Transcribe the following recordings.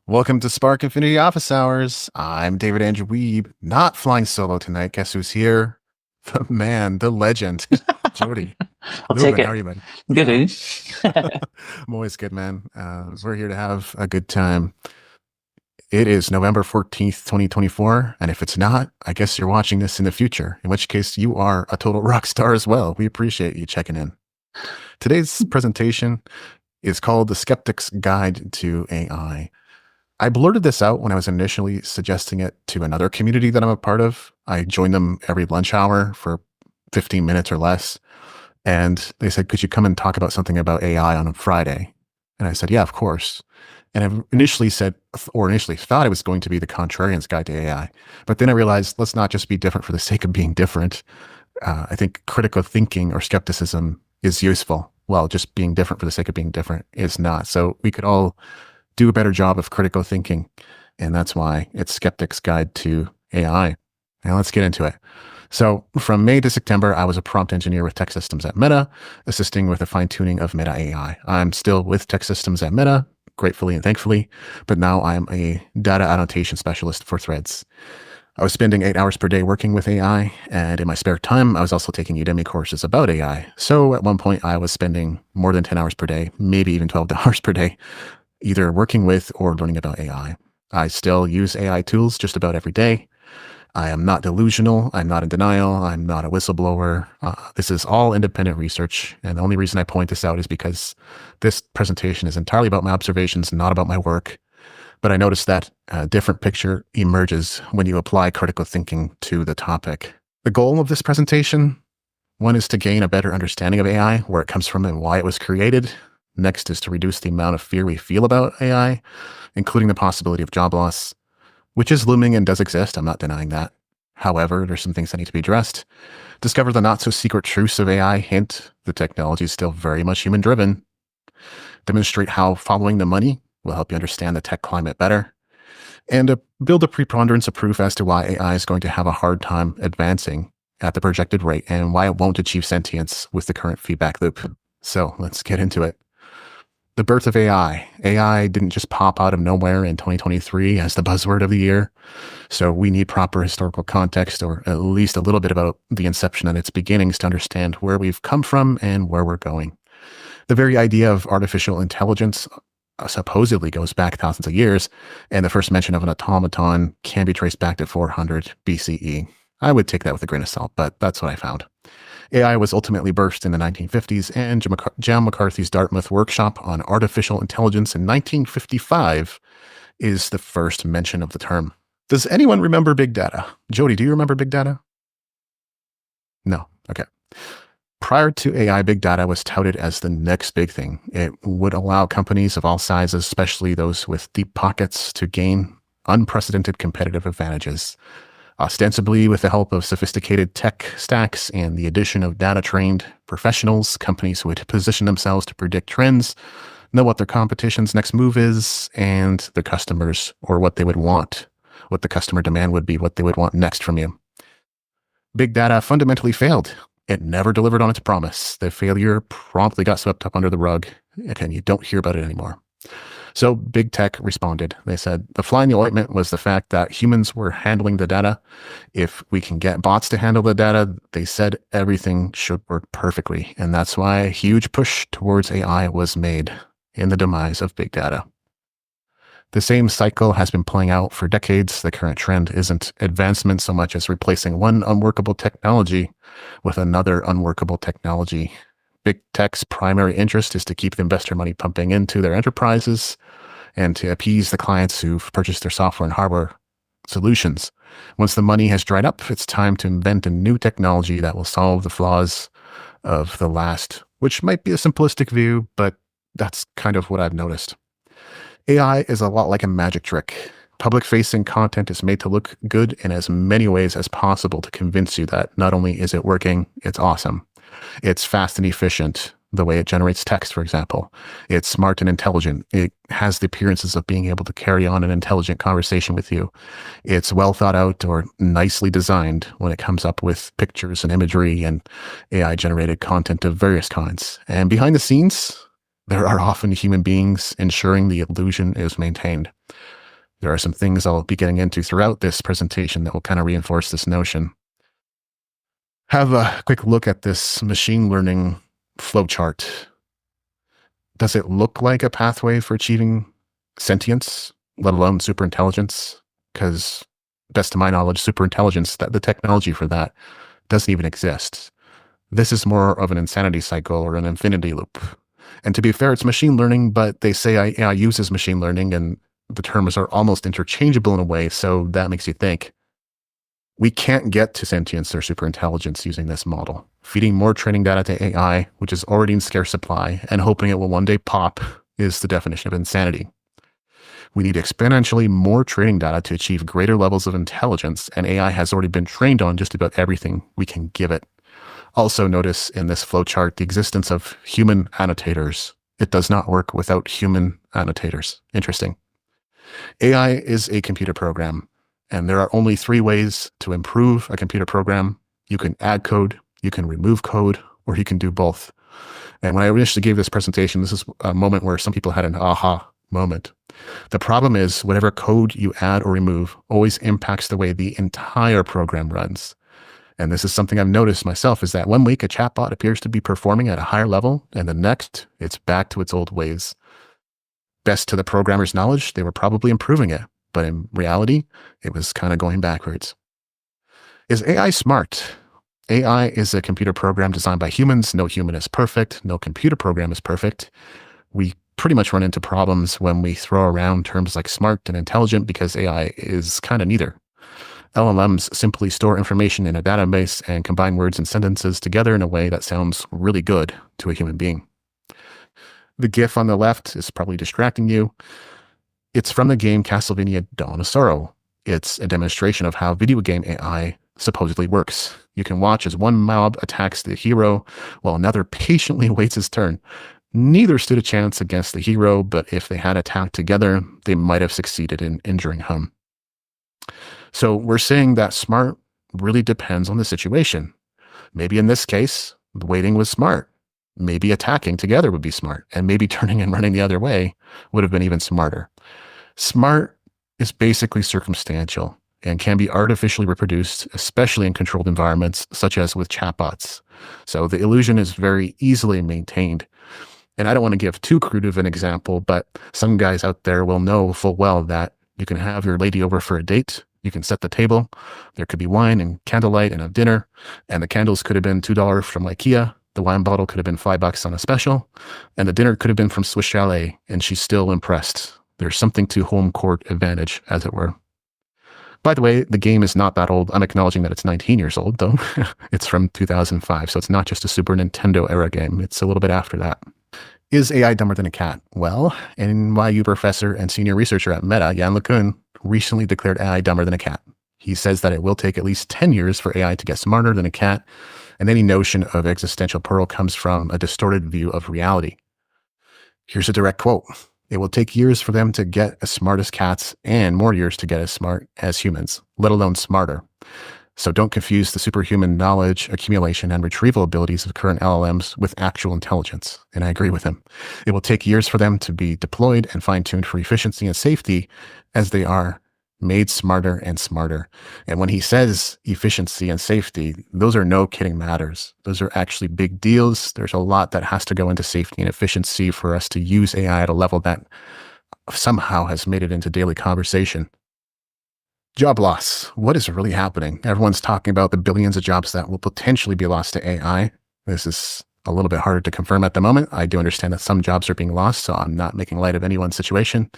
Welcome to Spark Infinity Office Hours. I'm David Andrew Weeb, not flying solo tonight. Guess who's here? The man, the legend, Jody. I'll take Lubin, how are it. you, man? Good, dude. I'm always good, man. We're here to have a good time. It is November 14th, 2024. And if it's not, I guess you're watching this in the future, in which case you are a total rock star as well. We appreciate you checking in. Today's presentation is called The Skeptic's Guide to AI. I blurted this out when I was initially suggesting it to another community that I'm a part of. I joined them every lunch hour for 15 minutes or less. And they said, could you come and talk about something about AI on a Friday? And I said, yeah, of course. And I initially thought it was going to be the contrarian's guide to AI. But then I realized, let's not just be different for the sake of being different. I think critical thinking or skepticism is useful. Well, just being different for the sake of being different is not. So we could all do a better job of critical thinking. And that's why it's Skeptic's Guide to AI. Now let's get into it. So from May to September, I was a prompt engineer with Tech Systems at Meta, assisting with the fine-tuning of Meta AI. I'm still with Tech Systems at Meta, gratefully and thankfully, but now I'm a data annotation specialist for Threads. I was spending 8 hours per day working with AI, and in my spare time, I was also taking Udemy courses about AI. So at one point, I was spending more than 10 hours per day, maybe even 12 hours per day, either working with or learning about AI. I still use AI tools just about every day. I am not delusional. I'm not in denial. I'm not a whistleblower. This is all independent research. And the only reason I point this out is because this presentation is entirely about my observations, not about my work. But I noticed that a different picture emerges when you apply critical thinking to the topic. The goal of this presentation, one is to gain a better understanding of AI, where it comes from and why it was created. Next is to reduce the amount of fear we feel about AI, including the possibility of job loss, which is looming and does exist. I'm not denying that. However, there's some things that need to be addressed. Discover the not-so-secret truths of AI. Hint, the technology is still very much human-driven. Demonstrate how following the money will help you understand the tech climate better. And build a preponderance of proof as to why AI is going to have a hard time advancing at the projected rate and why it won't achieve sentience with the current feedback loop. So let's get into it. The birth of AI. AI didn't just pop out of nowhere in 2023 as the buzzword of the year. So we need proper historical context, or at least a little bit about the inception and its beginnings, to understand where we've come from and where we're going. The very idea of artificial intelligence supposedly goes back thousands of years, and the first mention of an automaton can be traced back to 400 BCE. I would take that with a grain of salt, but that's what I found. AI was ultimately birthed in the 1950s, and John McCarthy's Dartmouth workshop on artificial intelligence in 1955 is the first mention of the term. Does anyone remember big data? Jody, do you remember big data? No. Okay. Prior to AI, big data was touted as the next big thing. It would allow companies of all sizes, especially those with deep pockets, to gain unprecedented competitive advantages. Ostensibly, with the help of sophisticated tech stacks and the addition of data-trained professionals, companies would position themselves to predict trends, know what their competition's next move is, and their customers, or what they would want, what the customer demand would be, what they would want next from you. Big data fundamentally failed. It never delivered on its promise. The failure promptly got swept up under the rug, and you don't hear about it anymore. So big tech responded. They said the fly in the ointment was the fact that humans were handling the data. If we can get bots to handle the data, they said everything should work perfectly. And that's why a huge push towards AI was made in the demise of big data. The same cycle has been playing out for decades. The current trend isn't advancement so much as replacing one unworkable technology with another unworkable technology. Big tech's primary interest is to keep the investor money pumping into their enterprises and to appease the clients who've purchased their software and hardware solutions. Once the money has dried up, it's time to invent a new technology that will solve the flaws of the last, which might be a simplistic view, but that's kind of what I've noticed. AI is a lot like a magic trick. Public-facing content is made to look good in as many ways as possible to convince you that not only is it working, it's awesome. It's fast and efficient, the way it generates text, for example. It's smart and intelligent. It has the appearances of being able to carry on an intelligent conversation with you. It's well thought out or nicely designed when it comes up with pictures and imagery and AI-generated content of various kinds. And behind the scenes, there are often human beings ensuring the illusion is maintained. There are some things I'll be getting into throughout this presentation that will kind of reinforce this notion. Have a quick look at this machine learning flowchart. Does it look like a pathway for achieving sentience, let alone superintelligence? Because best to my knowledge, superintelligence, that the technology for that doesn't even exist. This is more of an insanity cycle or an infinity loop. And to be fair, it's machine learning, but they say AI uses machine learning, and the terms are almost interchangeable in a way, so that makes you think. We can't get to sentience or superintelligence using this model. Feeding more training data to AI, which is already in scarce supply, and hoping it will one day pop is the definition of insanity. We need exponentially more training data to achieve greater levels of intelligence, and AI has already been trained on just about everything we can give it. Also notice in this flowchart the existence of human annotators. It does not work without human annotators. Interesting. AI is a computer program, and there are only 3 ways to improve a computer program. You can add code, you can remove code, or you can do both. And when I initially gave this presentation, this is a moment where some people had an aha moment. The problem is whatever code you add or remove always impacts the way the entire program runs. And this is something I've noticed myself, is that one week a chatbot appears to be performing at a higher level, and the next it's back to its old ways. Best to the programmer's knowledge, they were probably improving it, but in reality, it was kind of going backwards. Is AI smart? AI is a computer program designed by humans. No human is perfect. No computer program is perfect. We pretty much run into problems when we throw around terms like smart and intelligent because AI is kind of neither. LLMs simply store information in a database and combine words and sentences together in a way that sounds really good to a human being. The GIF on the left is probably distracting you. It's from the game Castlevania Dawn of Sorrow. It's a demonstration of how video game AI supposedly works. You can watch as one mob attacks the hero while another patiently waits his turn. Neither stood a chance against the hero, but if they had attacked together, they might have succeeded in injuring him. So we're saying that smart really depends on the situation. Maybe in this case, waiting was smart. Maybe attacking together would be smart, and maybe turning and running the other way would have been even smarter. Smart is basically circumstantial and can be artificially reproduced, especially in controlled environments, such as with chatbots. So the illusion is very easily maintained. And I don't want to give too crude of an example, but some guys out there will know full well that you can have your lady over for a date. You can set the table. There could be wine and candlelight and a dinner, and the candles could have been $2 from IKEA. The wine bottle could have been $5 on a special, and the dinner could have been from Swiss Chalet, and she's still impressed. There's something to home court advantage, as it were. By the way, the game is not that old. I'm acknowledging that it's 19 years old, though. It's from 2005, so it's not just a Super Nintendo era game. It's a little bit after that. Is AI dumber than a cat? Well, NYU professor and senior researcher at Meta, Jan LeCun, recently declared AI dumber than a cat. He says that it will take at least 10 years for AI to get smarter than a cat, and any notion of existential peril comes from a distorted view of reality. Here's a direct quote. It will take years for them to get as smart as cats and more years to get as smart as humans, let alone smarter. So don't confuse the superhuman knowledge, accumulation, and retrieval abilities of current LLMs with actual intelligence. And I agree with him. It will take years for them to be deployed and fine-tuned for efficiency and safety as they are made smarter and smarter. And when he says efficiency and safety, those are no kidding matters. Those are actually big deals. There's a lot that has to go into safety and efficiency for us to use AI at a level that somehow has made it into daily conversation. Job loss. What is really happening? Everyone's talking about the billions of jobs that will potentially be lost to AI. This is a little bit harder to confirm at the moment. I do understand that some jobs are being lost, so I'm not making light of anyone's situation.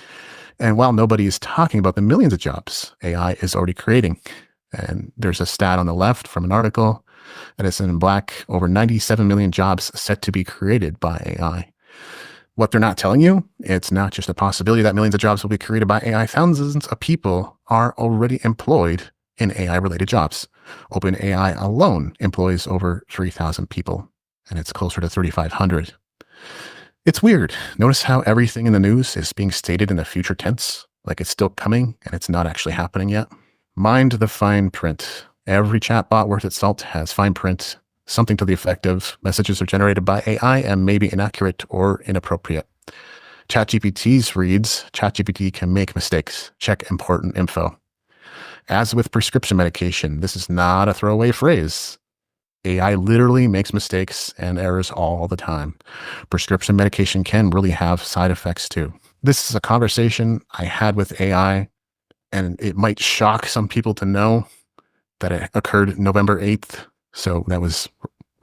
And while nobody is talking about the millions of jobs AI is already creating, and there's a stat on the left from an article, and it's in black, over 97 million jobs set to be created by AI. What they're not telling you, it's not just a possibility that millions of jobs will be created by AI. Thousands of people are already employed in AI-related jobs. OpenAI alone employs over 3,000 people, and it's closer to 3,500. It's weird. Notice how everything in the news is being stated in the future tense, like it's still coming and it's not actually happening yet. Mind the fine print. Every chatbot worth its salt has fine print something to the effect of messages are generated by AI and may be inaccurate or inappropriate. ChatGPT's reads, ChatGPT can make mistakes. Check important info. As with prescription medication, this is not a throwaway phrase. AI literally makes mistakes and errors all the time. Prescription medication can really have side effects too. This is a conversation I had with AI, and it might shock some people to know that it occurred November 8th. So that was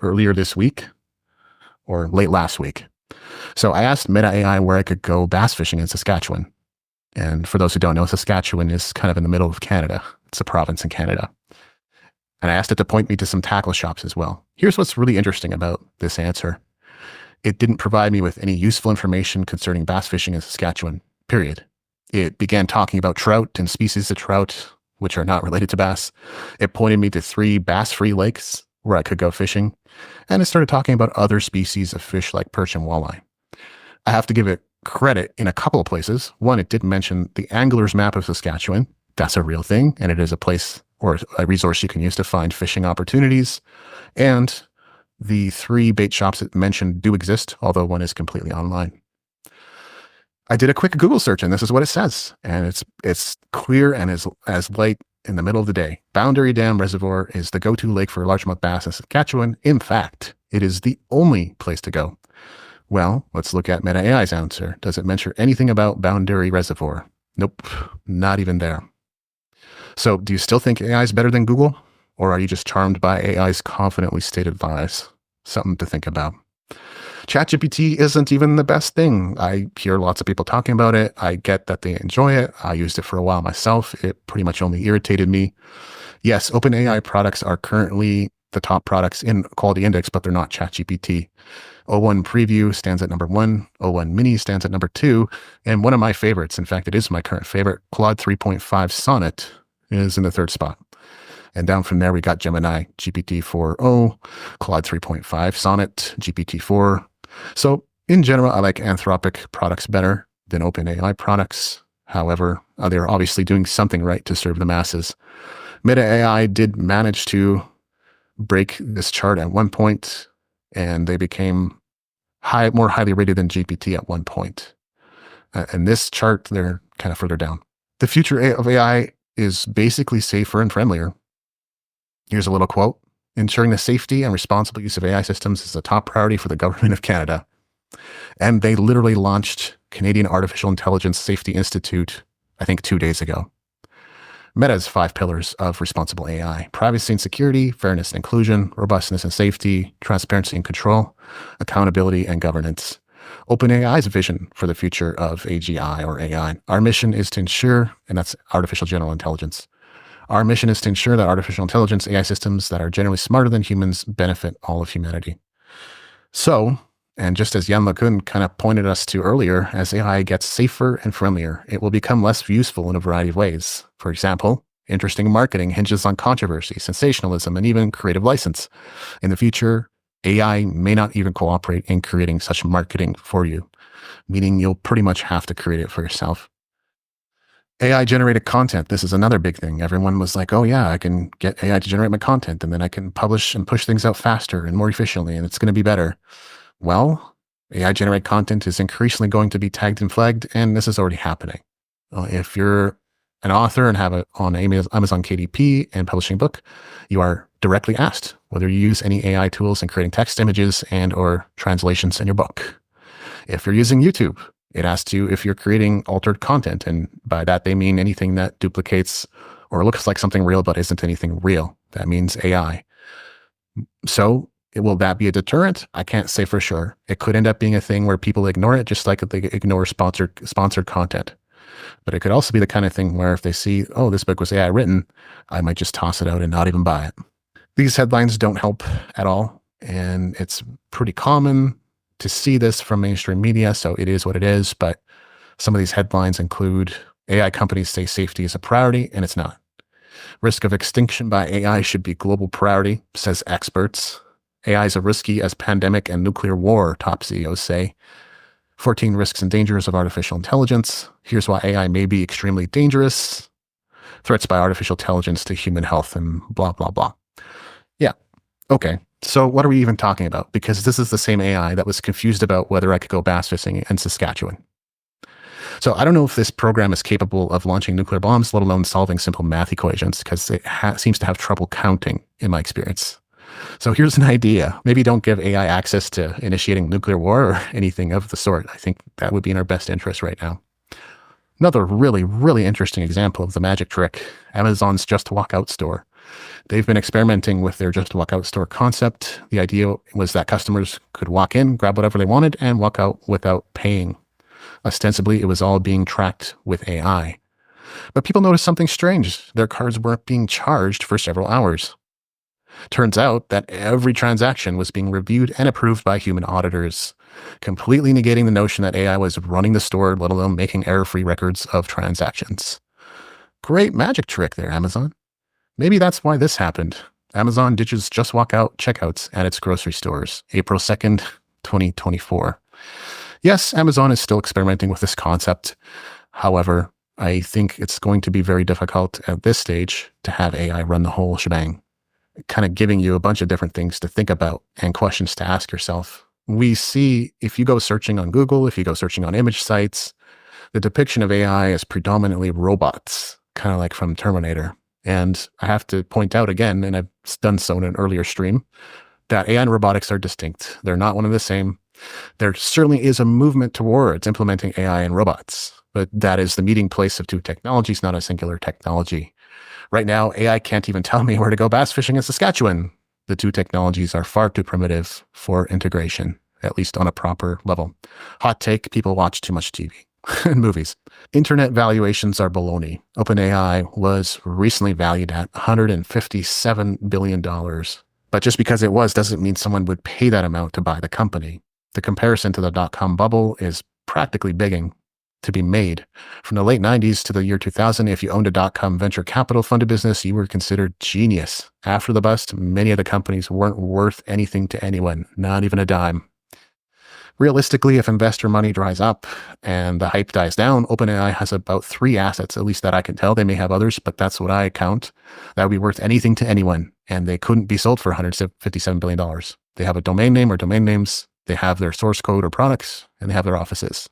earlier this week or late last week. So I asked Meta AI where I could go bass fishing in Saskatchewan. And for those who don't know, Saskatchewan is kind of in the middle of Canada. It's a province in Canada. And I asked it to point me to some tackle shops as well. Here's what's really interesting about this answer. It didn't provide me with any useful information concerning bass fishing in Saskatchewan, period. It began talking about trout and species of trout, which are not related to bass. It pointed me to 3 bass-free lakes where I could go fishing. And it started talking about other species of fish like perch and walleye. I have to give it credit in a couple of places. One, it did mention the Angler's Map of Saskatchewan. That's a real thing, and it is a place or a resource you can use to find fishing opportunities. And the 3 bait shops it mentioned do exist, although one is completely online. I did a quick Google search, and this is what it says. And it's clear and as light in the middle of the day. Boundary Dam Reservoir is the go-to lake for largemouth bass in Saskatchewan. In fact, it is the only place to go. Well, let's look at Meta AI's answer. Does it mention anything about Boundary Reservoir? Nope, not even there. So do you still think AI is better than Google? Or are you just charmed by AI's confidently stated lies? Something to think about. ChatGPT isn't even the best thing. I hear lots of people talking about it. I get that they enjoy it. I used it for a while myself. It pretty much only irritated me. Yes, OpenAI products are currently the top products in quality index, but they're not ChatGPT. O1 Preview stands at number 1. O1 Mini stands at number 2. And one of my favorites, in fact, it is my current favorite, Claude 3.5 Sonnet is in the 3rd spot. And down from there, we got Gemini, GPT-4o, Claude 3.5 Sonnet, GPT-4. So in general, I like Anthropic products better than OpenAI products. However, they're obviously doing something right to serve the masses. Meta AI did manage to break this chart at one point, and they became more highly rated than GPT at one point. And this chart, they're kind of further down. The future of AI is basically safer and friendlier. Here's a little quote. Ensuring the safety and responsible use of AI systems is a top priority for the government of Canada. And they literally launched Canadian Artificial Intelligence Safety Institute, I think 2 days ago. Meta's 5 pillars of responsible AI: privacy and security, fairness and inclusion, robustness and safety, transparency and control, accountability and governance. OpenAI's vision for the future of AGI or AI. Our mission is to ensure, and that's artificial general intelligence. Our mission is to ensure that artificial intelligence AI systems that are generally smarter than humans benefit all of humanity. So, and just as Jan LeCun kind of pointed us to earlier, as AI gets safer and friendlier, it will become less useful in a variety of ways. For example, interesting marketing hinges on controversy, sensationalism, and even creative license. In the future, AI may not even cooperate in creating such marketing for you, meaning you'll pretty much have to create it for yourself. AI-generated content. This is another big thing. Everyone was like, oh yeah, I can get AI to generate my content, and then I can publish and push things out faster and more efficiently, and it's going to be better. Well, AI-generated content is increasingly going to be tagged and flagged, and this is already happening. If you're an author and have it on Amazon KDP and publishing a book, you are directly asked whether you use any AI tools in creating text, images, and or translations in your book. If you're using YouTube, it asks you if you're creating altered content, and by that they mean anything that duplicates or looks like something real but isn't anything real. That means AI. So will that be a deterrent? I can't say for sure. It could end up being a thing where people ignore it, just like they ignore sponsored content. But it could also be the kind of thing where if they see, oh, this book was AI written, I might just toss it out and not even buy it. These headlines don't help at all, and it's pretty common to see this from mainstream media, so it is what it is. But some of these headlines include AI companies say safety is a priority, and it's not. Risk of extinction by AI should be global priority, says experts. AI is as risky as pandemic and nuclear war, top CEOs say. 14 risks and dangers of artificial intelligence. Here's why AI may be extremely dangerous. Threats by artificial intelligence to human health and blah, blah, blah. Yeah, Okay, so what are we even talking about? Because this is the same AI that was confused about whether I could go bass fishing in Saskatchewan. So I don't know if this program is capable of launching nuclear bombs, let alone solving simple math equations, because it seems to have trouble counting in my experience. So here's an idea. Maybe don't give AI access to initiating nuclear war or anything of the sort. I think that would be in our best interest right now. Another really, really interesting example of the magic trick, Amazon's Just Walk Out store. They've been experimenting with their Just Walk Out store concept. The idea was that customers could walk in, grab whatever they wanted, and walk out without paying. Ostensibly, it was all being tracked with AI. But people noticed something strange. Their cards weren't being charged for several hours. Turns out that every transaction was being reviewed and approved by human auditors, completely negating the notion that AI was running the store, let alone making error-free records of transactions. Great magic trick there, Amazon. Maybe that's why this happened. Amazon ditches Just Walk Out checkouts at its grocery stores, April 2nd, 2024. Yes, Amazon is still experimenting with this concept. However, I think it's going to be very difficult at this stage to have AI run the whole shebang, kind of giving you a bunch of different things to think about and questions to ask yourself. We see, if you go searching on Google, if you go searching on image sites, the depiction of AI is predominantly robots, kind of like from Terminator. And I have to point out again, and I've done so in an earlier stream, that AI and robotics are distinct. They're not one and the same. There certainly is a movement towards implementing AI and robots, but that is the meeting place of two technologies, not a singular technology. Right now, AI can't even tell me where to go bass fishing in Saskatchewan. The two technologies are far too primitive for integration, at least on a proper level. Hot take, people watch too much TV and movies. Internet valuations are baloney. OpenAI was recently valued at $157 billion. But just because it was doesn't mean someone would pay that amount to buy the company. The comparison to the dot-com bubble is practically begging to be made. From the late 90s to the year 2000, if you owned a dot-com venture capital funded business, you were considered genius. After the bust, many of the companies weren't worth anything to anyone, not even a dime. Realistically, if investor money dries up and the hype dies down, OpenAI has about 3 assets, at least that I can tell. They may have others, but that's what I count. That would be worth anything to anyone, and they couldn't be sold for $157 billion. They have a domain name or domain names, they have their source code or products, and they have their offices.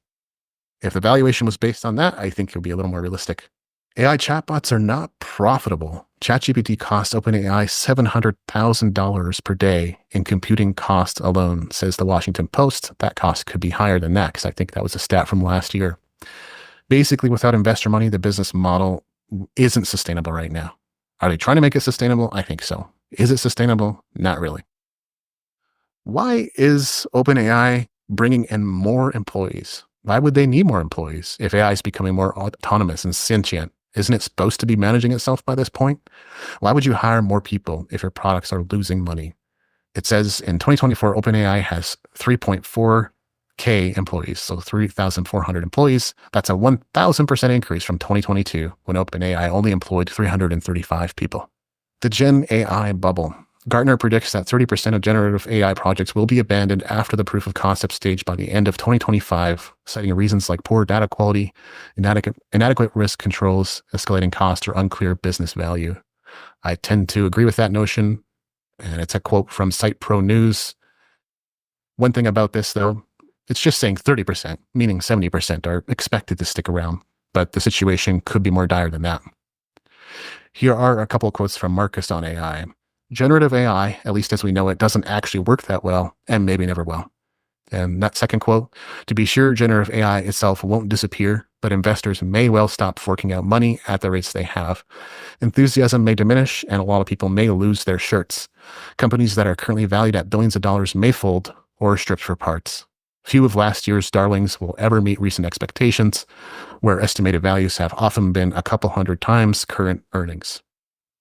If the valuation was based on that, I think it would be a little more realistic. AI chatbots are not profitable. ChatGPT costs OpenAI $700,000 per day in computing costs alone, says the Washington Post. That cost could be higher than that, because I think that was a stat from last year. Basically, without investor money, the business model isn't sustainable right now. Are they trying to make it sustainable? I think so. Is it sustainable? Not really. Why is OpenAI bringing in more employees? Why would they need more employees if AI is becoming more autonomous and sentient? Isn't it supposed to be managing itself by this point? Why would you hire more people if your products are losing money? It says in 2024, OpenAI has 3.4K employees, so 3,400 employees. That's a 1,000% increase from 2022, when OpenAI only employed 335 people. The Gen AI bubble. Gartner predicts that 30% of generative AI projects will be abandoned after the proof of concept stage by the end of 2025, citing reasons like poor data quality, inadequate risk controls, escalating costs, or unclear business value. I tend to agree with that notion, and it's a quote from Site Pro News. One thing about this, though, it's just saying 30%, meaning 70% are expected to stick around, but the situation could be more dire than that. Here are a couple of quotes from Marcus on AI. Generative AI, at least as we know it, doesn't actually work that well, and maybe never will. And that second quote, to be sure, generative AI itself won't disappear, but investors may well stop forking out money at the rates they have. Enthusiasm may diminish, and a lot of people may lose their shirts. Companies that are currently valued at billions of dollars may fold or stripped for parts. Few of last year's darlings will ever meet recent expectations, where estimated values have often been a couple hundred times current earnings.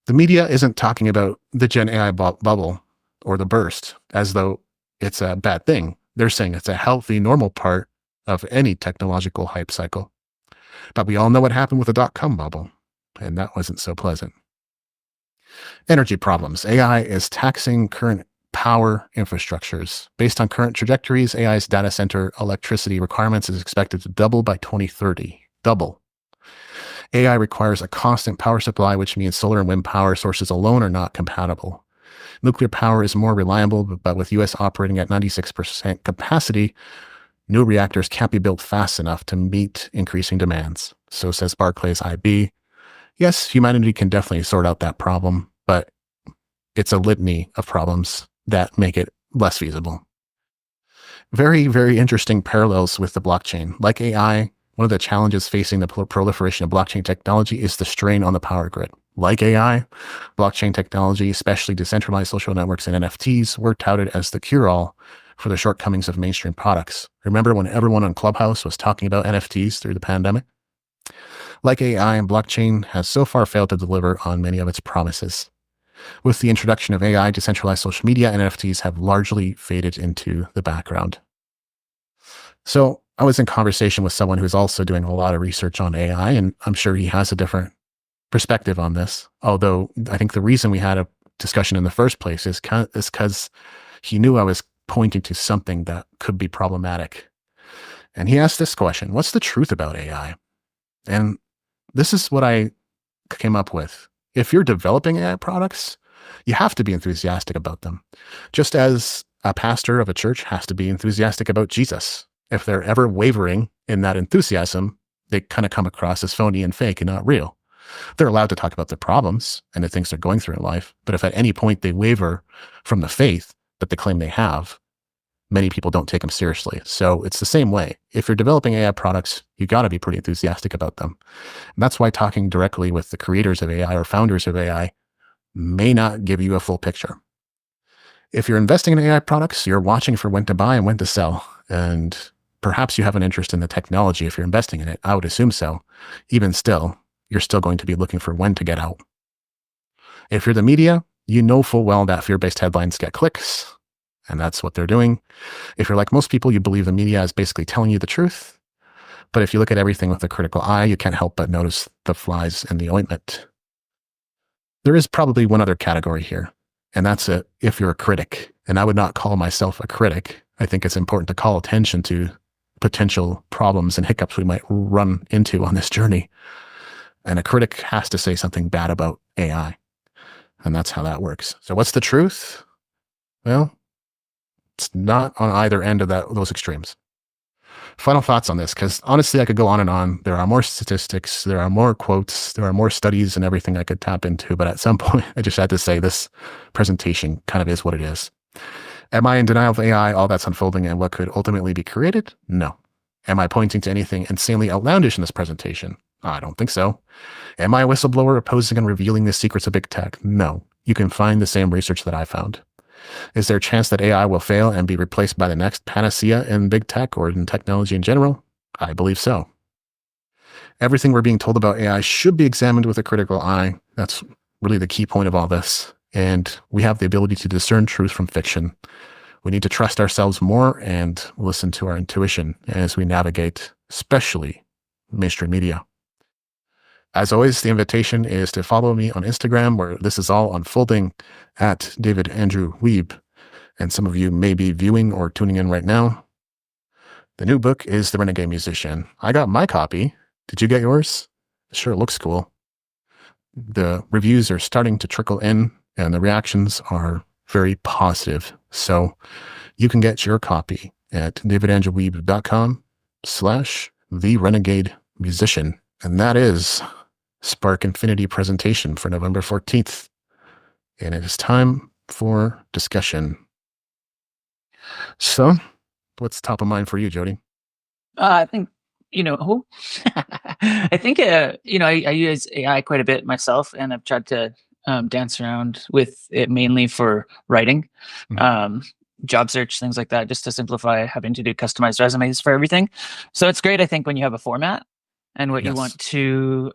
The media isn't talking about the Gen AI bubble or the burst as though it's a bad thing. They're saying it's a healthy, normal part of any technological hype cycle. But we all know what happened with the dot-com bubble, and that wasn't so pleasant. Energy problems. AI is taxing current power infrastructures. Based on current trajectories, AI's data center electricity requirements is expected to double by 2030. Double. AI requires a constant power supply, which means solar and wind power sources alone are not compatible. Nuclear power is more reliable, but with US operating at 96% capacity, new reactors can't be built fast enough to meet increasing demands. So says Barclays IB. Yes, humanity can definitely sort out that problem, but it's a litany of problems that make it less feasible. Very, very interesting parallels with the blockchain. Like AI, one of the challenges facing the proliferation of blockchain technology is the strain on the power grid. Like AI, blockchain technology, especially decentralized social networks and NFTs, were touted as the cure-all for the shortcomings of mainstream products. Remember when everyone on Clubhouse was talking about NFTs through the pandemic? Like AI, blockchain has so far failed to deliver on many of its promises. With the introduction of AI, decentralized social media and NFTs have largely faded into the background. So I was in conversation with someone who's also doing a lot of research on AI, and I'm sure he has a different perspective on this. Although I think the reason we had a discussion in the first place is because he knew I was pointing to something that could be problematic. And he asked this question: what's the truth about AI? And this is what I came up with. If you're developing AI products, you have to be enthusiastic about them, just as a pastor of a church has to be enthusiastic about Jesus. If they're ever wavering in that enthusiasm, they kind of come across as phony and fake and not real. They're allowed to talk about their problems and the things they're going through in life, but if at any point they waver from the faith that they claim they have, many people don't take them seriously. So it's the same way. If you're developing AI products, you got to be pretty enthusiastic about them. And that's why talking directly with the creators of AI or founders of AI may not give you a full picture. If you're investing in AI products, you're watching for when to buy and when to sell. And perhaps you have an interest in the technology if you're investing in it. I would assume so. Even still, you're still going to be looking for when to get out. If you're the media, you know full well that fear-based headlines get clicks, and that's what they're doing. If you're like most people, you believe the media is basically telling you the truth. But if you look at everything with a critical eye, you can't help but notice the flies in the ointment. There is probably one other category here, and that's if you're a critic. And I would not call myself a critic. I think it's important to call attention to potential problems and hiccups we might run into on this journey. And a critic has to say something bad about AI. And that's how that works. So what's the truth? Well, it's not on either end of those extremes. Final thoughts on this, because honestly, I could go on and on. There are more statistics, there are more quotes, there are more studies and everything I could tap into. But at some point, I just had to say this presentation kind of is what it is. Am I in denial of AI, all that's unfolding and what could ultimately be created? No. Am I pointing to anything insanely outlandish in this presentation? I don't think so. Am I a whistleblower opposing and revealing the secrets of big tech? No. You can find the same research that I found. Is there a chance that AI will fail and be replaced by the next panacea in big tech or in technology in general? I believe so. Everything we're being told about AI should be examined with a critical eye. That's really the key point of all this. And we have the ability to discern truth from fiction. We need to trust ourselves more and listen to our intuition as we navigate, especially mainstream media. As always, the invitation is to follow me on Instagram, where this is all unfolding, at David Andrew Weeb. And some of you may be viewing or tuning in right now. The new book is The Renegade Musician. I got my copy. Did you get yours? It sure looks cool. The reviews are starting to trickle in, and the reactions are very positive. So you can get your copy at davidandrewweeb.com/The Renegade Musician. And that is Spark Infinity presentation for November 14th. And it is time for discussion. So, what's top of mind for you, Jody? I think, I think, I use AI quite a bit myself, and I've tried to dance around with it mainly for writing, job search, things like that, just to simplify having to do customized resumes for everything. So it's great, I think, when you have a format and what you want to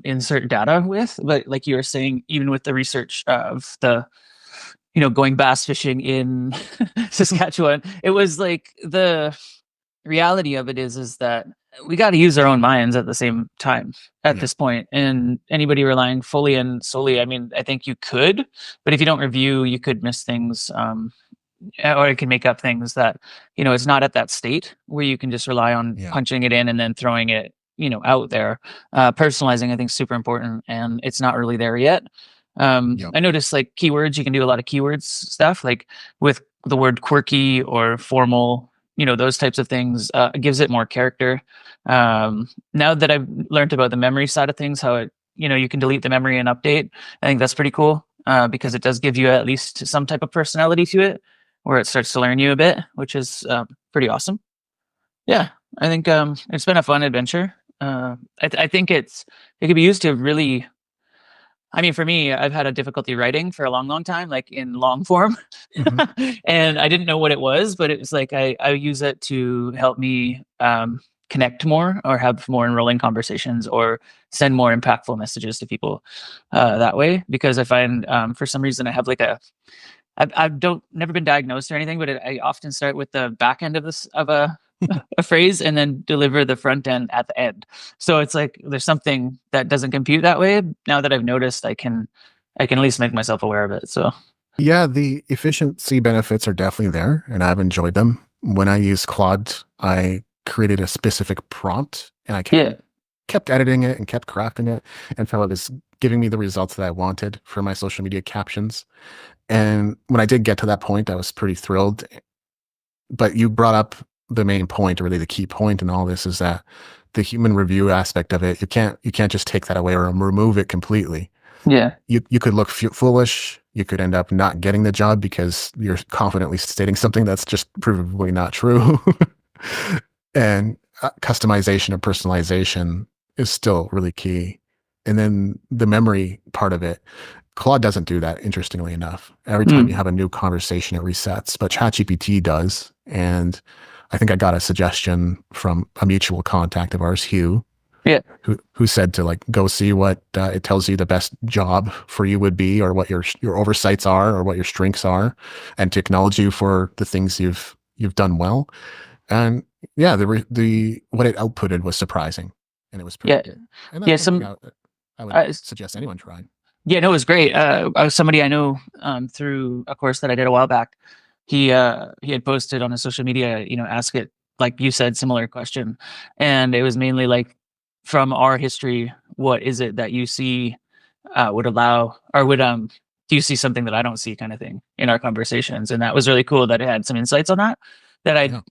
insert data with. But like you were saying, even with the research of the, going bass fishing in Saskatchewan, it was like the reality of it is that we got to use our own minds at the same time at this point. And anybody relying fully and solely, I mean, I think you could, but if you don't review, you could miss things, or it can make up things that, it's not at that state where you can just rely on punching it in and then throwing it, out there. Personalizing, I think, is super important, and it's not really there yet. Yep. I noticed like keywords, you can do a lot of keywords stuff, like with the word quirky or formal, those types of things. It gives it more character. Now that I've learned about the memory side of things, how you can delete the memory and update, I think that's pretty cool, because it does give you at least some type of personality to it, where it starts to learn you a bit, which is pretty awesome. Yeah, I think it's been a fun adventure. I think it could be used to really. I mean, for me, I've had a difficulty writing for a long, long time, like in long form, Hmm. and I didn't know what it was, but it was like I use it to help me connect more, or have more enrolling conversations, or send more impactful messages to people that way. Because I find for some reason I have like I don't never been diagnosed or anything, but I often start with the back end of this of a phrase and then deliver the front end at the end. So it's like there's something that doesn't compute that way. Now that I've noticed, I can at least make myself aware of it. So Yeah, the efficiency benefits are definitely there, and I've enjoyed them. When I used Claude, I created a specific prompt, and I yeah, kept editing it and kept crafting it until it was giving me the results that I wanted for my social media captions. And when I did get to that point, I was pretty thrilled. But you brought up the main point, or really the key point in all this, is that the human review aspect of it, you can't just take that away or remove it completely. yeah, You could look foolish. You could end up not getting the job because you're confidently stating something that's just provably not true. And customization or personalization is still really key. And then the memory part of it, Claude doesn't do that, interestingly enough. Every time you mm, have a new conversation, it resets, but ChatGPT does. And I think I got a suggestion from a mutual contact of ours, Hugh, yeah, who said to like go see what it tells you the best job for you would be, or what your oversights are, or what your strengths are, and to acknowledge you for the things you've done well. And yeah, the what it outputted was surprising, and it was pretty yeah, good. And that's yeah. something Some I would uh, suggest anyone try. Yeah, no, it was great. Somebody I know through a course that I did a while back. He had posted on his social media, ask it like you said, similar question, and it was mainly like, from our history, what is it that you see would allow, or would do you see something that I don't see, kind of thing, in our conversations? And that was really cool that it had some insights on that. That Yeah.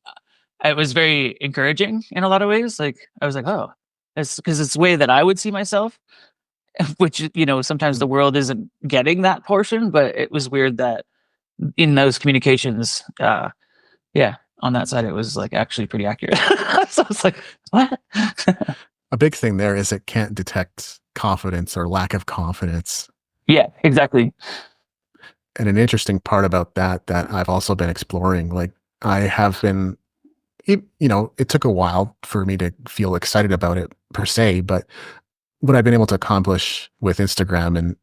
it was very encouraging in a lot of ways. Like I was like, oh, it's because it's the way that I would see myself, which sometimes Mm. the world isn't getting that portion. But it was weird that in those communications, yeah, on that side it was like actually pretty accurate. So it's like, what? A big thing there is it can't detect confidence or lack of confidence. Yeah, exactly. And an interesting part about that I've also been exploring, like I have been, it took a while for me to feel excited about it per se, but what I've been able to accomplish with Instagram in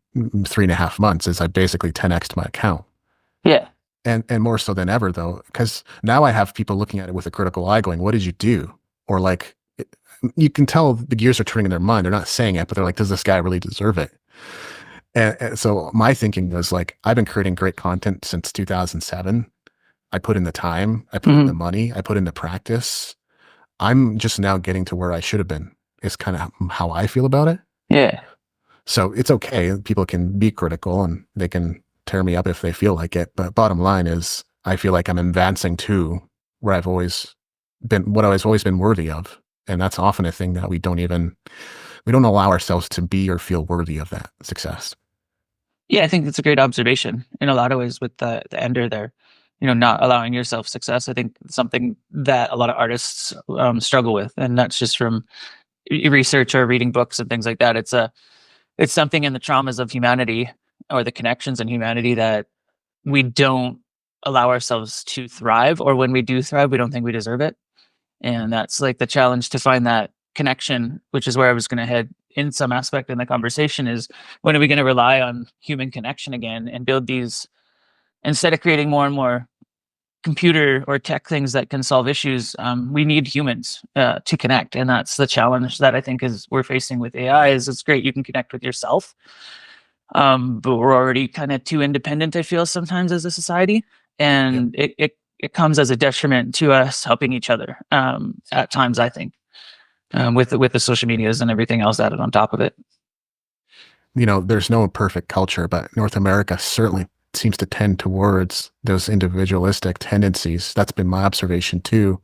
3.5 months is I basically 10x'd my account. Yeah, And more so than ever though, because now I have people looking at it with a critical eye going, what did you do? Or like, you can tell the gears are turning in their mind. They're not saying it, but they're like, does this guy really deserve it? And so my thinking was like, I've been creating great content since 2007. I put in the time, I put in the hmm, money, I put in the practice. I'm just now getting to where I should have been, is kind of how I feel about it. yeah, So it's okay. People can be critical and they can tear me up if they feel like it. But bottom line is, I feel like I'm advancing to where I've always been, what I've always been worthy of. And that's often a thing that we don't allow ourselves to be or feel worthy of that success. yeah. I think that's a great observation in a lot of ways with the ender there. Not allowing yourself success. I think it's something that a lot of artists struggle with, and that's just from research or reading books and things like that. It's something in the traumas of humanity, or the connections in humanity, that we don't allow ourselves to thrive, or when we do thrive, we don't think we deserve it. And that's like the challenge, to find that connection, which is where I was going to head in some aspect in the conversation, is when are we going to rely on human connection again, and build these, instead of creating more and more computer or tech things that can solve issues. We need humans to connect, and that's the challenge that I think is we're facing with AI. Is it's great you can connect with yourself, but we're already kind of too independent, I feel, sometimes as a society, Yep. and it comes as a detriment to us helping each other at times, I think, with the social medias and everything else added on top of it. there's no perfect culture, but North America certainly seems to tend towards those individualistic tendencies. That's been my observation too.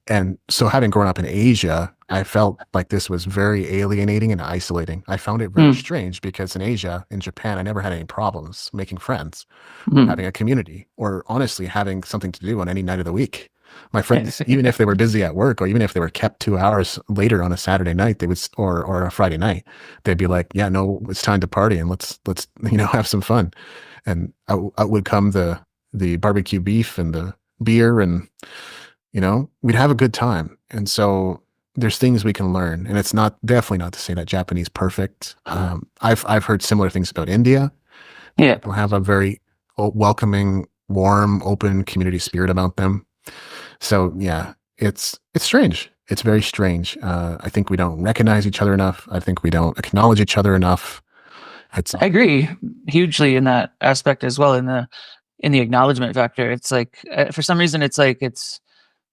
And so having grown up in Asia, I felt like this was very alienating and isolating. I found it very Mm, strange because in Asia, in Japan, I never had any problems making friends, mm. having a community, or honestly having something to do on any night of the week. My friends, even if they were busy at work, or even if they were kept 2 hours later on a Saturday night, they would, or a Friday night, they'd be like, "Yeah, no, it's time to party and let's have some fun." And out would come the barbecue beef and the beer, and we'd have a good time. And so there's things we can learn, and it's not definitely not to say that Japanese perfect. I've heard similar things about India. Yeah, People have a very welcoming, warm, open community spirit about them. So yeah, it's strange. It's very strange. I think we don't recognize each other enough. I think we don't acknowledge each other enough. It's I agree hugely in that aspect as well. In the acknowledgement factor, it's like for some reason it's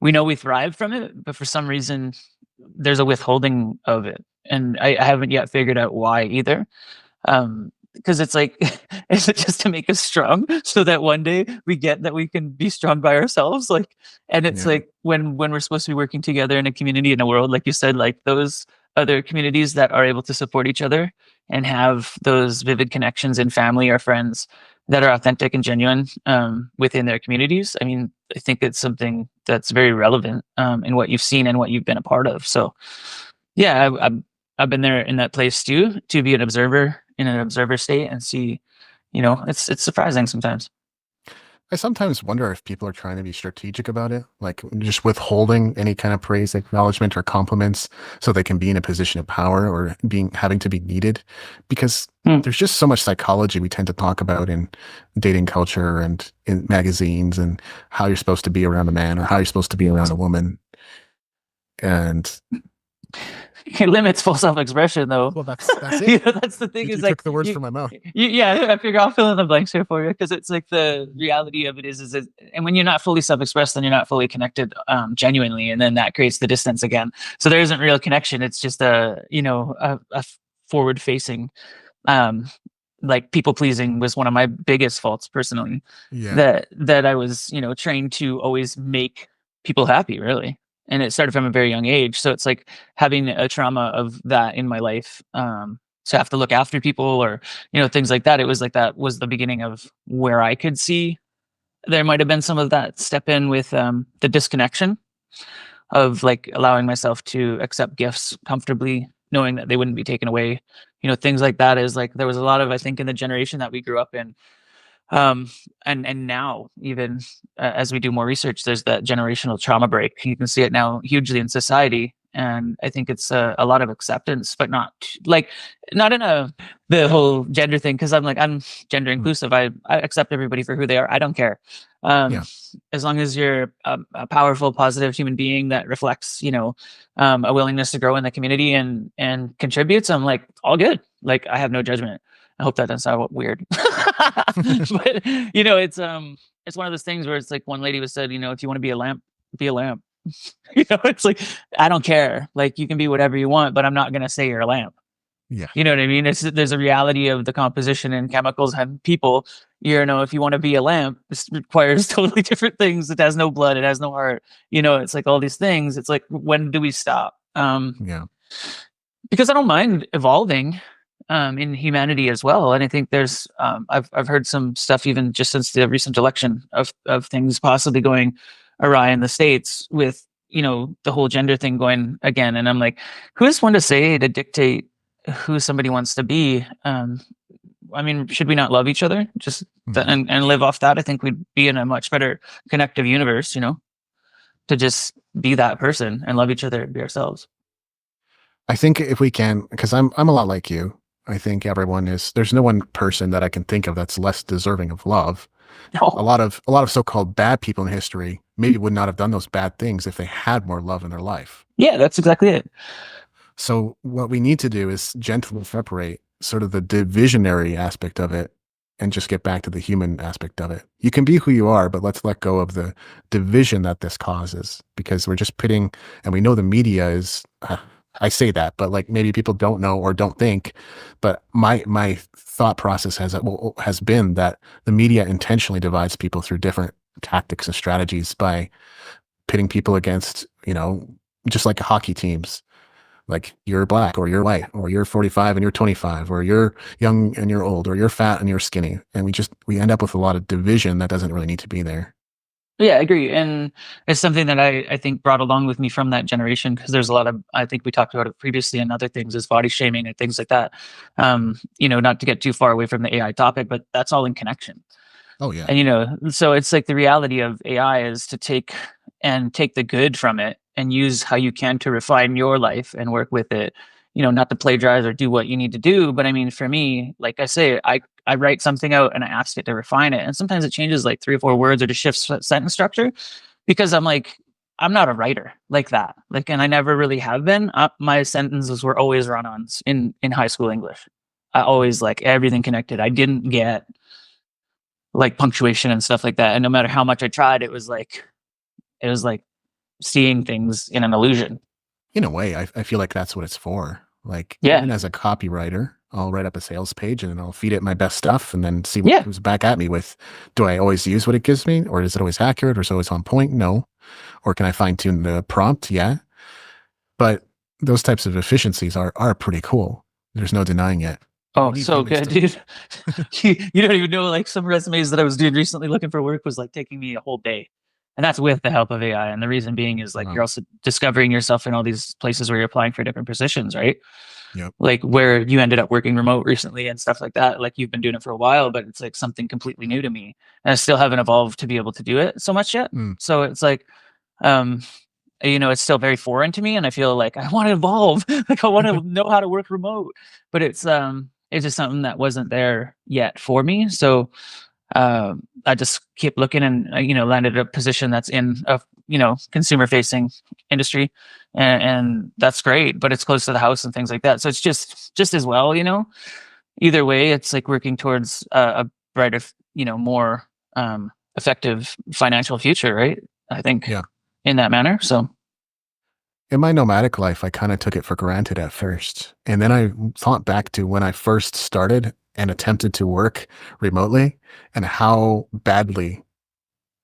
we know we thrive from it, but for some reason there's a withholding of it, and I haven't yet figured out why either. Because it's like, is it just to make us strong so that one day we get that we can be strong by ourselves? Like, and it's yeah, like when we're supposed to be working together in a community, in a world, like you said, like those other communities that are able to support each other and have those vivid connections in family or friends that are authentic and genuine within their communities. I mean, I think it's something that's very relevant in what you've seen and what you've been a part of. So, yeah, I've been there in that place too, to be an observer in an observer state and see, it's surprising sometimes. I sometimes wonder if people are trying to be strategic about it, like just withholding any kind of praise, acknowledgement, or compliments so they can be in a position of power or having to be needed. Because Hmm. there's just so much psychology we tend to talk about in dating culture and in magazines, and how you're supposed to be around a man or how you're supposed to be around a woman. And It limits full self-expression though. well, that's it. That's the thing, You, is you like took the words from my mouth. yeah, I figure I'll fill in the blanks here for you, because it's like the reality of it and when you're not fully self-expressed, then you're not fully connected genuinely, and then that creates the distance again. So there isn't real connection. It's just a forward facing. um like people pleasing was one of my biggest faults personally, Yeah. that I was, trained to always make people happy, really. And it started from a very young age. So it's like having a trauma of that in my life. To have to look after people, or, things like that. It was like that was the beginning of where I could see there might have been some of that step in with the disconnection of like allowing myself to accept gifts comfortably, knowing that they wouldn't be taken away. Things like that is like there was a lot of, I think, in the generation that we grew up in, and now even as we do more research, there's that generational trauma break. You can see it now hugely in society, and I think it's a lot of acceptance, but not like, not in the whole gender thing, because I'm gender Mm. inclusive. I accept everybody for who they are. I don't care, um Yeah. as long as you're a powerful, positive human being that reflects, a willingness to grow in the community and contributes. I'm like, all good. Like, I have no judgment. I hope that doesn't sound weird. But it's one of those things where it's like one lady was said, if you want to be a lamp, be a lamp. It's like, I don't care. Like, you can be whatever you want, but I'm not gonna say you're a lamp. Yeah. You know what I mean? There's a reality of the composition and chemicals and people. If you want to be a lamp, this requires totally different things. It has no blood, it has no heart. It's like all these things. It's like, when do we stop? Yeah. Because I don't mind evolving in humanity as well. And I think there's I've heard some stuff even just since the recent election of things possibly going awry in the States with, the whole gender thing going again. And I'm like, who is one to say, to dictate who somebody wants to be? I mean, should we not love each other just Mhm. and live off that? I think we'd be in a much better connective universe, to just be that person and love each other and be ourselves. I think if we can, because I'm a lot like you. I think everyone is. There's no one person that I can think of that's less deserving of love. A No. lot of so-called bad people in history maybe would not have done those bad things if they had more love in their life. Yeah, that's exactly it. So what we need to do is gently separate sort of the divisionary aspect of it and just get back to the human aspect of it. You can be who you are, but let's let go of the division that this causes, because we're just pitting, and we know the media is I say that, but like maybe people don't know or don't think. But my thought process has been that the media intentionally divides people through different tactics and strategies by pitting people against, just like hockey teams. Like you're black or you're white or you're 45 and you're 25 or you're young and you're old or you're fat and you're skinny. And we end up with a lot of division that doesn't really need to be there. Yeah, I agree. And it's something that I think brought along with me from that generation, because there's a lot of, I think we talked about it previously and other things, is body shaming and things like that. Not to get too far away from the AI topic, but that's all in connection. Oh yeah. And so it's like the reality of AI is to take the good from it and use how you can to refine your life and work with it, not to plagiarize or do what you need to do. But I mean, for me, like I say, I write something out and I ask it to refine it. And sometimes it changes like 3 or 4 words or to shift sentence structure, because I'm not a writer like that. Like, and I never really have been. My sentences were always run-ons in high school English. I always, like, everything connected. I didn't get like punctuation and stuff like that. And no matter how much I tried, it was like seeing things in an illusion. In a way, I feel like that's what it's for. Like Yeah. even as a copywriter, I'll write up a sales page and then I'll feed it my best stuff and then see what Yeah. it comes back at me with. Do I always use what it gives me, or is it always accurate, or is it always on point? No. Or can I fine tune the prompt? Yeah. But those types of efficiencies are pretty cool. There's no denying it. Oh, need so humans good, to- dude. You don't even know, like, some resumes that I was doing recently looking for work was like taking me a whole day. And that's with the help of AI. And the reason being is, like, Wow. you're also discovering yourself in all these places where you're applying for different positions, right? Yep. Like where you ended up working remote recently and stuff like that. Like, you've been doing it for a while, but it's like something completely new to me. And I still haven't evolved to be able to do it so much yet. Mm. So it's like, um, it's still very foreign to me, and I feel like I want to evolve. Like, I want to know how to work remote, but it's just something that wasn't there yet for me. So I just keep looking, and landed a position that's in a consumer facing industry, and that's great. But it's close to the house and things like that, so it's just as well. Either way, it's like working towards a brighter, more effective financial future, right? I think. Yeah. In that manner. So In my nomadic life, I kind of took it for granted at first. And then I thought back to when I first started and attempted to work remotely and how badly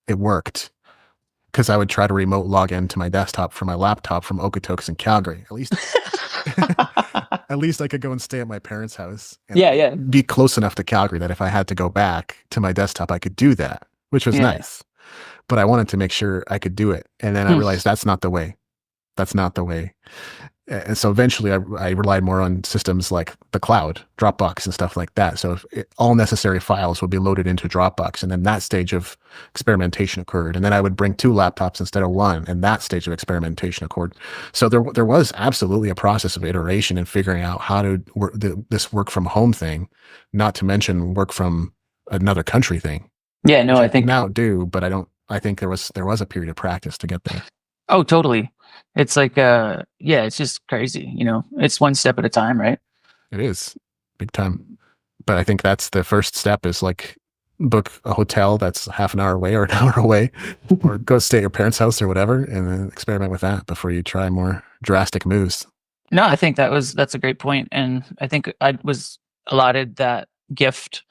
it worked. Because I would try to remote log into my desktop from my laptop from Okotoks in Calgary. At least I could go and stay at my parents' house and yeah. be close enough to Calgary that if I had to go back to my desktop, I could do that, which was nice. But I wanted to make sure I could do it. And then I realized that's not the way. That's not the way. And so eventually I relied more on systems like the cloud, Dropbox and stuff like that. So all necessary files would be loaded into Dropbox. And then that stage of experimentation occurred. And then I would bring 2 laptops instead of 1. And that stage of experimentation occurred. So there was absolutely a process of iteration and figuring out how to work this work from home thing, not to mention work from another country thing. Yeah, no, I think now do, but I think there was a period of practice to get there. Oh, totally. It's like it's just crazy, It's one step at a time, right? It is big time. But I think that's the first step, is like book a hotel that's half an hour away or an hour away, or go stay at your parents' house or whatever, and then experiment with that before you try more drastic moves. No, I think that's a great point. And I think I was allotted that gift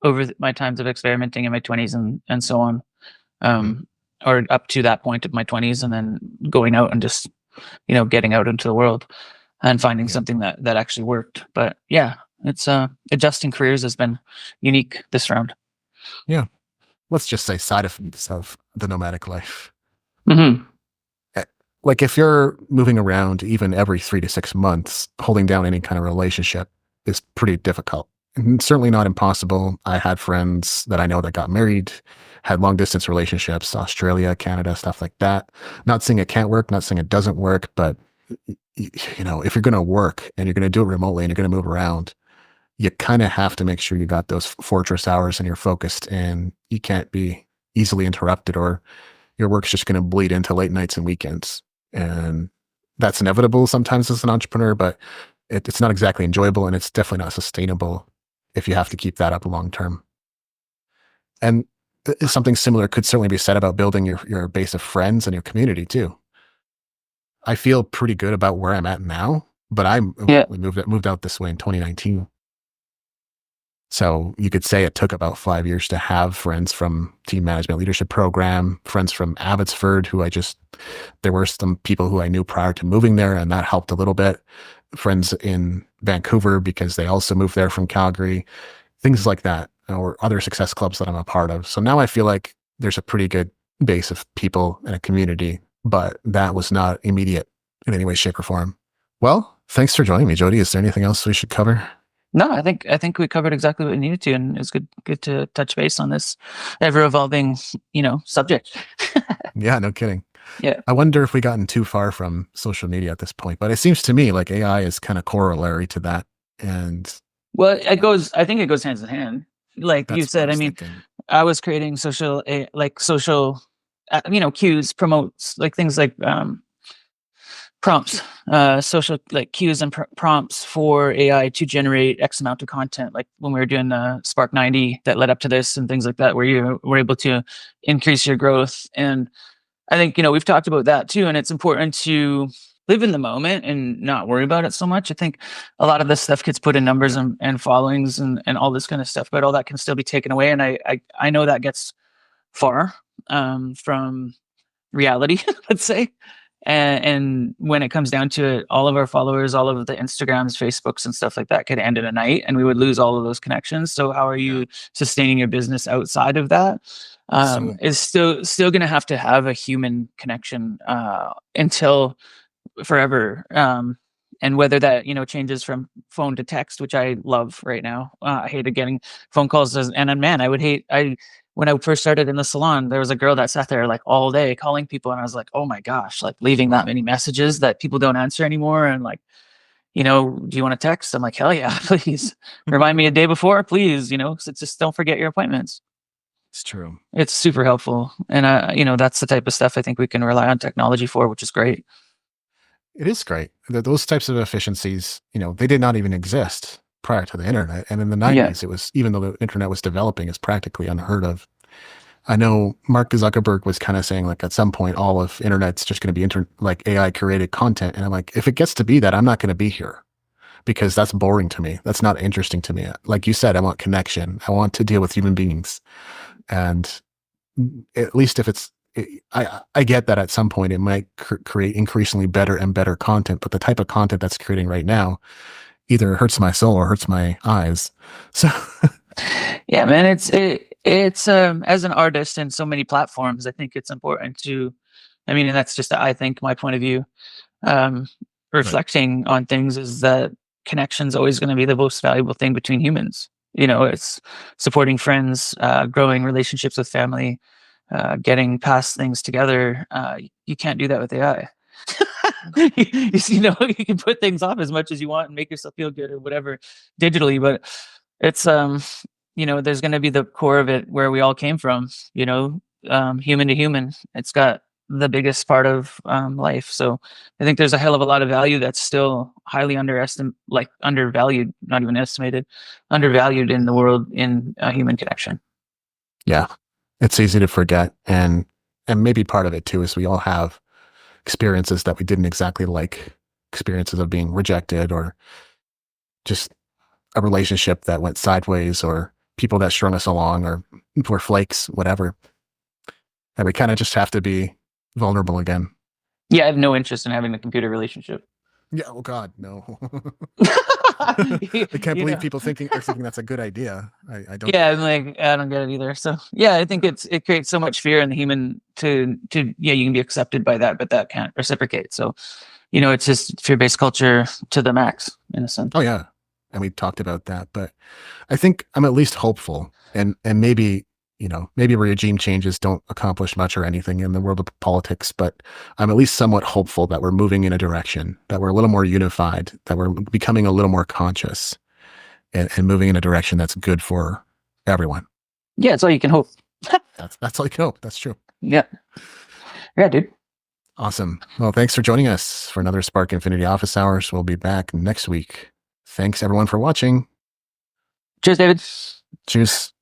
over my times of experimenting in my 20s and so on. Or up to that point of my 20s, and then going out and just, getting out into the world and finding something that actually worked. But yeah, it's adjusting careers has been unique this round. Yeah. Let's just say side effects of the nomadic life. Mm-hmm. Like if you're moving around even every 3 to 6 months, holding down any kind of relationship is pretty difficult. And certainly not impossible. I had friends that I know that got married, had long distance relationships, Australia, Canada, stuff like that. Not saying it can't work, not saying it doesn't work, but if you're going to work and you're going to do it remotely and you're going to move around, you kind of have to make sure you got those fortress hours and you're focused and you can't be easily interrupted, or your work's just going to bleed into late nights and weekends. And that's inevitable sometimes as an entrepreneur, but it's not exactly enjoyable, and it's definitely not sustainable if you have to keep that up long term. And something similar could certainly be said about building your base of friends and your community too. I feel pretty good about where I'm at now, but Yeah. we moved out this way in 2019. So you could say it took about 5 years to have friends from team management leadership program, friends from Abbotsford, there were some people who I knew prior to moving there, and that helped a little bit. Friends in Vancouver because they also moved there from Calgary, things like that, or other success clubs that I'm a part of. So now I feel like there's a pretty good base of people and a community, but that was not immediate in any way, shape, or form. Well, thanks for joining me, Jody. Is there anything else we should cover? No, I think we covered exactly what we needed to, and it's good to touch base on this ever evolving, subject. Yeah, no kidding. Yeah. I wonder if we gotten too far from social media at this point, but it seems to me like AI is kind of corollary to that. And Well, I think it goes hand in hand. Like you that's what I said, I was mean, thinking. I was creating social, cues, promotes, like things like prompts, social like cues and prompts for AI to generate X amount of content. Like when we were doing the Spark 90 that led up to this and things like that, where you were able to increase your growth. And I think, we've talked about that too. And it's important to live in the moment and not worry about it so much. I think a lot of this stuff gets put in numbers and followings and all this kind of stuff, but all that can still be taken away. And I know that gets far from reality, let's say. And when it comes down to it, all of our followers, all of the Instagrams, Facebooks, and stuff like that could end in a night, and we would lose all of those connections. So how are you sustaining your business outside of that? Is still going to have a human connection until forever. And whether that changes from phone to text, which I love right now. I hated getting phone calls, and man, I would hate. When I first started in the salon, there was a girl that sat there like all day calling people, and I was like, oh my gosh, like leaving that many messages that people don't answer anymore, and like, do you want to text? I'm like, hell yeah, please remind me a day before, please. So just don't forget your appointments. It's true. It's super helpful, and that's the type of stuff I think we can rely on technology for, which is great. It is great. Those types of efficiencies, they did not even exist prior to the internet. And in the 90s, it was, even though the internet was developing, it's practically unheard of. I know Mark Zuckerberg was kind of saying like at some point, all of internet's just going to be like AI created content. And I'm like, if it gets to be that, I'm not going to be here because that's boring to me. That's not interesting to me. Like you said, I want connection. I want to deal with human beings. And at least if I get that at some point it might create increasingly better and better content, but the type of content that's creating right now either hurts my soul or hurts my eyes. So yeah, man, it's as an artist in so many platforms, I think it's important to, and that's just, I think, my point of view, reflecting on things is that connection is always going to be the most valuable thing between humans. It's supporting friends, growing relationships with family, getting past things together. You can't do that with AI. You can put things off as much as you want and make yourself feel good or whatever digitally, but it's there's going to be the core of it where we all came from, human to human. It's got the biggest part of life. So I think there's a hell of a lot of value that's still highly undervalued, not even estimated, undervalued in the world in human connection. Yeah, it's easy to forget. And maybe part of it too is we all have experiences that we didn't exactly like, experiences of being rejected or just a relationship that went sideways or people that strung us along or were flakes, whatever. And we kind of just have to be vulnerable again. Yeah, I have no interest in having a computer relationship. Yeah. Oh God, no. I can't believe people thinking that's a good idea. I don't. Yeah, I'm like, I don't get it either. So yeah, I think it creates so much fear in the human to you can be accepted by that, but that can't reciprocate. So, it's just fear-based culture to the max in a sense. Oh yeah. And we talked about that, but I think I'm at least hopeful and maybe, maybe regime changes don't accomplish much or anything in the world of politics, but I'm at least somewhat hopeful that we're moving in a direction, that we're a little more unified, that we're becoming a little more conscious and moving in a direction that's good for everyone. Yeah, that's all you can hope. That's all you can hope. That's true. Yeah. Yeah, dude. Awesome. Well, thanks for joining us for another Spark Infinity Office Hours. We'll be back next week. Thanks everyone for watching. Cheers, David. Cheers.